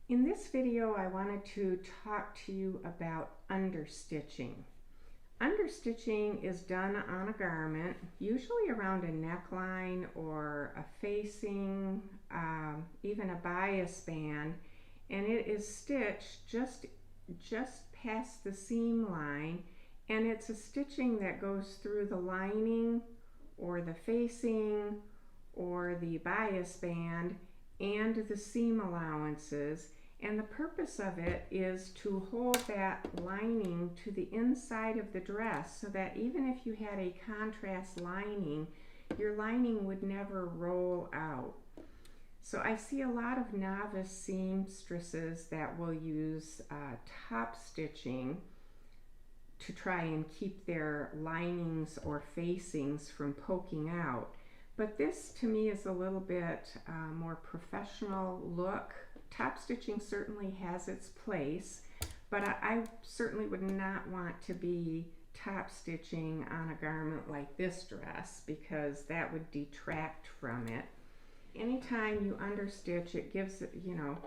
In this video, I wanted to talk to you about understitching. Understitching is done on a garment, usually around a neckline or a facing, even a bias band, and it is stitched just past the seam line, and it's a stitching that goes through the lining or the facing or the bias band and the seam allowances. And the purpose of it is to hold that lining to the inside of the dress so that even if you had a contrast lining, your lining would never roll out. So I see a lot of novice seamstresses that will use top stitching to try and keep their linings or facings from poking out. But this to me is a little bit more professional look. Top stitching certainly has its place, but I certainly would not want to be top stitching on a garment like this dress because that would detract from it. Anytime you understitch, it gives it,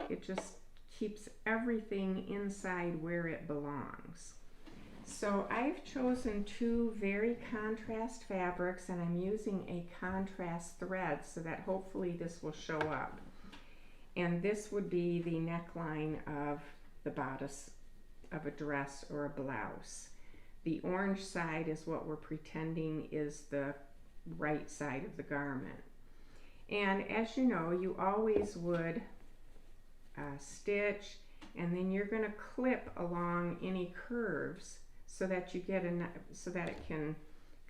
it just keeps everything inside where it belongs. So I've chosen two very contrast fabrics, and I'm using a contrast thread so that hopefully this will show up. And this would be the neckline of the bodice of a dress or a blouse. The orange side is what we're pretending is the right side of the garment. And as you know, you always would stitch, and then you're going to clip along any curves so that you get so that it can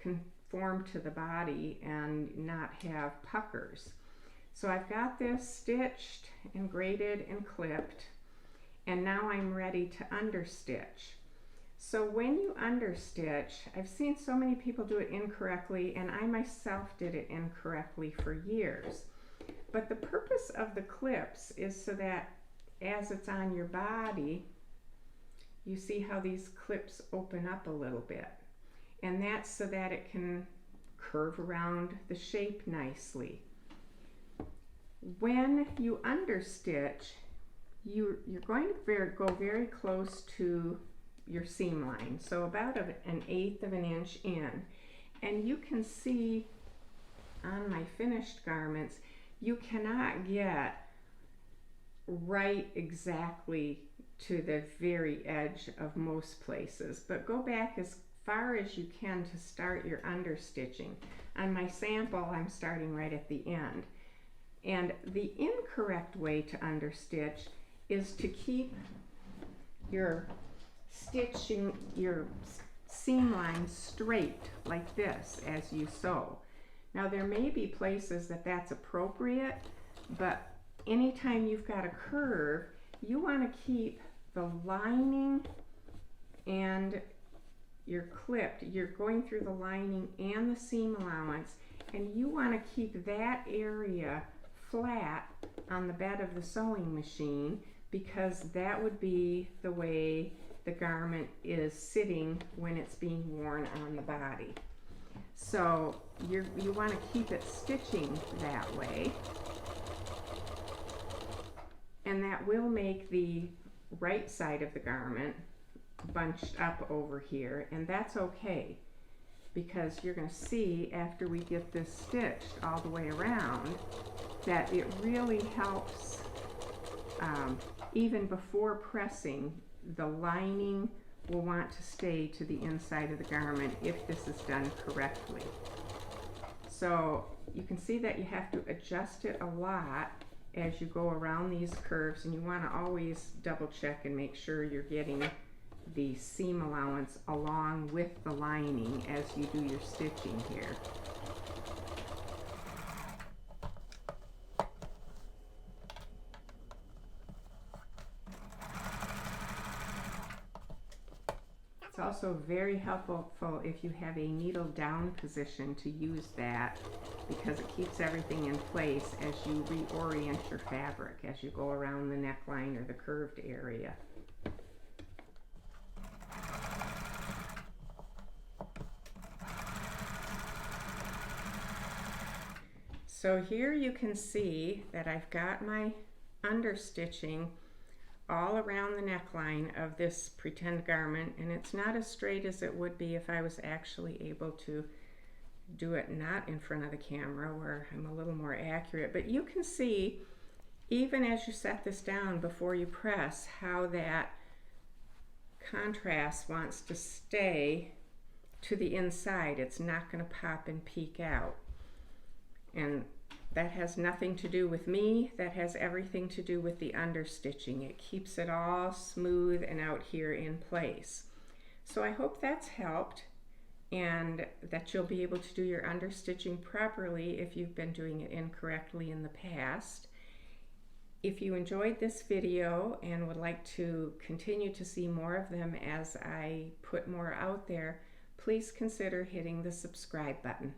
conform to the body and not have puckers. So I've got this stitched and braided and clipped, and now I'm ready to understitch. So when you understitch, I've seen so many people do it incorrectly, and I myself did it incorrectly for years. But the purpose of the clips is so that as it's on your body, you see how these clips open up a little bit. And that's so that it can curve around the shape nicely. When you understitch, you're going to go very close to your seam line, so about an eighth of an inch in. And you can see on my finished garments, you cannot get right exactly to the very edge of most places, but go back as far as you can to start your understitching. On my sample, I'm starting right at the end. And the incorrect way to understitch is to keep your stitching, your seam line straight like this as you sew. Now there may be places that that's appropriate, but anytime you've got a curve, you want to keep the lining and you're going through the lining and the seam allowance, and you want to keep that area flat on the bed of the sewing machine, because that would be the way the garment is sitting when it's being worn on the body. So you want to keep it stitching that way, and that will make the right side of the garment bunched up over here, and that's okay, because you're going to see after we get this stitched all the way around that it really helps. Even before pressing, the lining will want to stay to the inside of the garment if this is done correctly. So you can see that you have to adjust it a lot as you go around these curves, and you want to always double check and make sure you're getting the seam allowance along with the lining as you do your stitching here. It's also very helpful if you have a needle down position to use that, because it keeps everything in place as you reorient your fabric as you go around the neckline or the curved area. So here you can see that I've got my understitching all around the neckline of this pretend garment, and it's not as straight as it would be if I was actually able to do it not in front of the camera where I'm a little more accurate. But you can see, even as you set this down before you press, how that contrast wants to stay to the inside. It's not going to pop and peek out. And that has nothing to do with me. That has everything to do with the understitching. It keeps it all smooth and out here in place. So I hope that's helped, and that you'll be able to do your understitching properly if you've been doing it incorrectly in the past. If you enjoyed this video and would like to continue to see more of them as I put more out there, please consider hitting the subscribe button.